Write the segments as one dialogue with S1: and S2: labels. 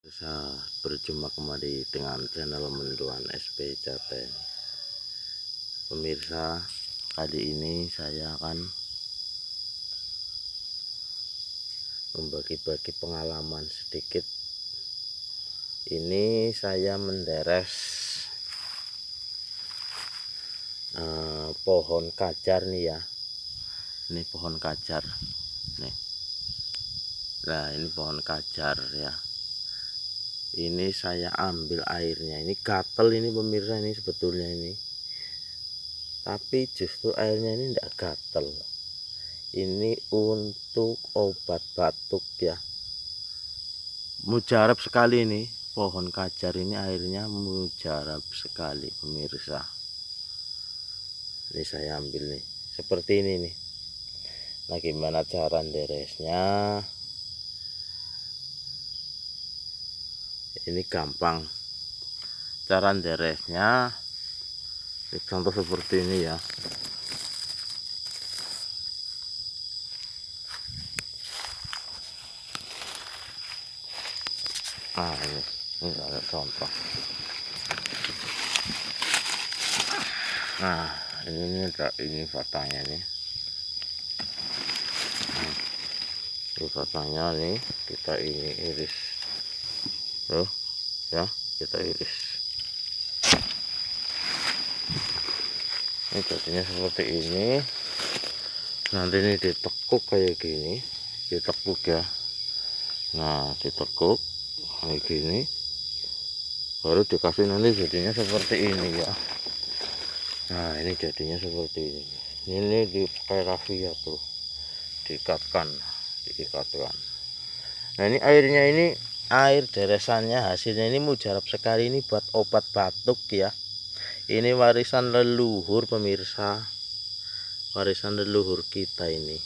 S1: Bisa berjumpa kembali dengan channel Menduan SP Jaten. Pemirsa, kali ini saya akan membagi-bagi pengalaman sedikit. Ini saya menderes pohon kajar nih ya. Ini pohon kajar nih. Nah, ini pohon kajar ya. Ini saya ambil airnya, ini gatel ini pemirsa, ini sebetulnya ini, tapi justru airnya ini enggak gatel. Ini untuk obat batuk ya, mujarab sekali ini pohon kajar ini, airnya mujarab sekali pemirsa. Ini saya ambil nih seperti ini nih. Nah, gimana cara nderesnya? Ini gampang cara nderesnya, contoh seperti ini ya. Nah, ini ada contoh. Nah, ini batangnya nih. Ini batangnya nih, kita ini iris loh ya, kita iris. Ini jadinya seperti ini. Nanti ini ditekuk kayak gini, ditekuk ya. Nah, ditekuk kayak gini, baru dikasih, nanti jadinya seperti ini ya. Nah, ini jadinya seperti ini. Ini dipakai rafia tuh, diikatkan. Nah, ini airnya, ini air deresannya, hasilnya ini mujarab sekali. Ini buat obat batuk ya. Ini warisan leluhur pemirsa, warisan leluhur kita ini.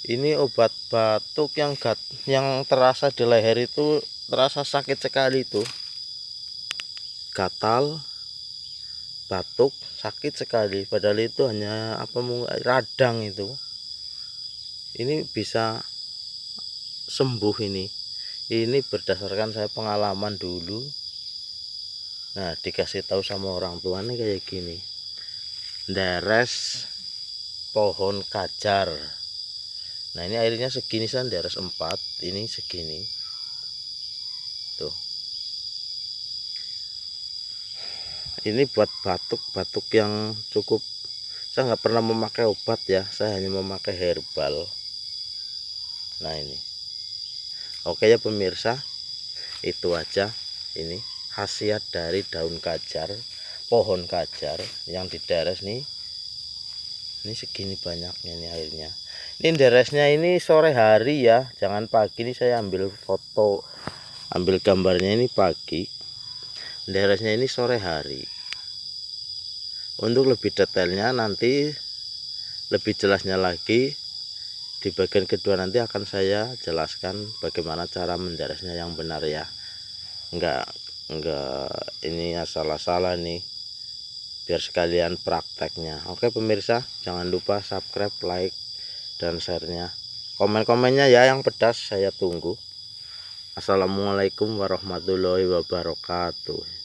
S1: Ini obat batuk yang terasa di leher itu, terasa sakit sekali tuh, gatal, batuk, sakit sekali. Padahal itu hanya radang itu. Ini bisa sembuh ini. Ini berdasarkan saya pengalaman dulu. Nah, dikasih tahu sama orang tua nih kayak gini. Deres pohon kajar. Nah, ini airnya segini, saya deres 4, ini segini. Tuh. Ini buat batuk-batuk yang cukup. Saya nggak pernah memakai obat ya, saya hanya memakai herbal. Nah, ini. Oke ya pemirsa, itu aja ini khasiat dari daun kajar, pohon kajar yang dideres nih. Ini segini banyaknya nih airnya. Ini deresnya ini sore hari ya, jangan pagi. Ini saya ambil foto, ambil gambarnya ini pagi. Deresnya ini sore hari. Untuk lebih detailnya nanti, lebih jelasnya lagi di bagian kedua, nanti akan saya jelaskan bagaimana cara menderesnya yang benar ya. Enggak ini asal-asalan nih, biar sekalian prakteknya. Oke pemirsa, jangan lupa subscribe, like, dan share-nya. Komen-komennya ya yang pedas, saya tunggu. Assalamualaikum warahmatullahi wabarakatuh.